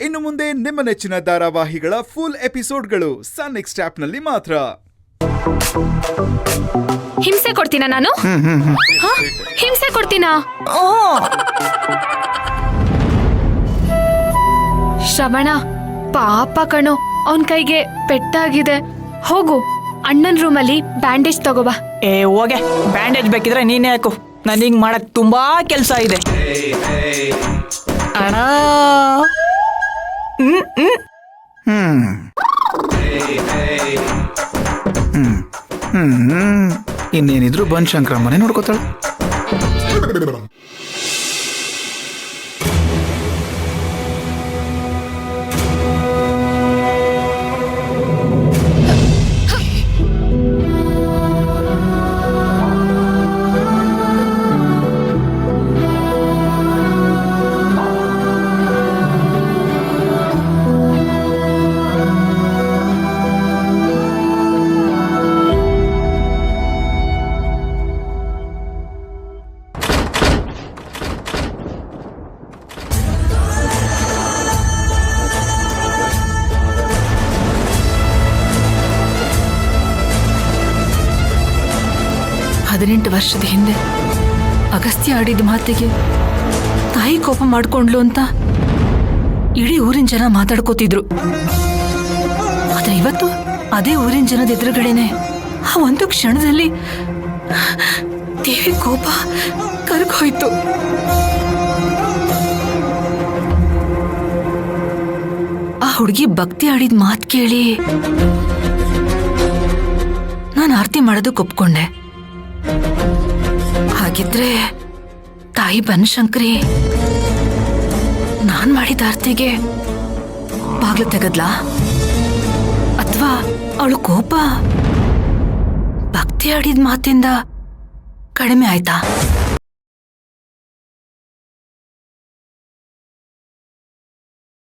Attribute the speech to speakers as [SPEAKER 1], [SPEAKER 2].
[SPEAKER 1] ಇನ್ನು ಮುಂದೆ ನಿಮ್ಮ ನೆಚ್ಚಿನ ಧಾರಾವಾಹಿಗಳ ಫುಲ್ ಎಪಿಸೋಡ್ಗಳು ಸನ್ ನೆಕ್ಸ್ಟ್ ಆಪ್ನಲ್ಲಿ ಮಾತ್ರ.
[SPEAKER 2] ಹಿಂಸೆ ಕೊಡ್ತೀನಾ ನಾನು? ಹಿಂಸೆ ಕೊಡ್ತೀನಾ? ಶ್ರವಣ ಪಾಪ ಕಣೋ, ಅವನ್ ಕೈಗೆ ಪೆಟ್ಟಾಗಿದೆ. ಹೋಗು ಅಣ್ಣನ್ ರೂಮಲ್ಲಿ ಬ್ಯಾಂಡೇಜ್ ತಗೋಬಾ.
[SPEAKER 3] ಹೋಗೆ, ಬ್ಯಾಂಡೇಜ್ ಬೇಕಿದ್ರೆ ನೀನೇ ಹಾಕು. ನನಗೆ ಮಾಡಕ್ ತುಂಬಾ ಕೆಲಸ ಇದೆ. ಅಣ್ಣ
[SPEAKER 4] ಇನ್ನೇನಿದ್ರು ಬಂದ್ ಶಂಕರಮ್ಮನೆ ನೋಡ್ಕೋತಾಳೆ.
[SPEAKER 5] ವರ್ಷದ ಹಿಂದೆ ಅಗಸ್ತ್ಯ ಆಡಿದ ಮಾತಿಗೆ ತಾಯಿ ಕೋಪ ಮಾಡ್ಕೊಂಡ್ಲು ಅಂತ ಇಡೀ ಊರಿನ ಜನ ಮಾತಾಡ್ಕೋತಿದ್ರು. ಆದ್ರೆ ಇವತ್ತು ಅದೇ ಊರಿನ ಜನದ ಎದುರುಗಡೆನೆ ಆ ಒಂದು ಕ್ಷಣದಲ್ಲಿ ದೇವಿ ಕೋಪ ಕರಗೋಯ್ತು. ಆ ಹುಡುಗಿ ಭಕ್ತಿ ಆಡಿದ ಮಾತು ಕೇಳಿ ನಾನು ಆರತಿ ಮಾಡೋದಕ್ಕೆ ಒಪ್ಕೊಂಡೆ. ಹಾಗಿದ್ರೆ ತಾಯಿ ಬನಶಂಕರಿ ನಾನ್ ಮಾಡಿದ ಆರತಿಗೆ ಬಾಗ್ಲು ತೆಗದ್ಲಾ? ಅಥವಾ ಅವಳು ಕೋಪ ಭಕ್ತಿ ಆಡಿದ ಮಾತಿಂದ ಕಡಿಮೆ ಆಯ್ತಾ?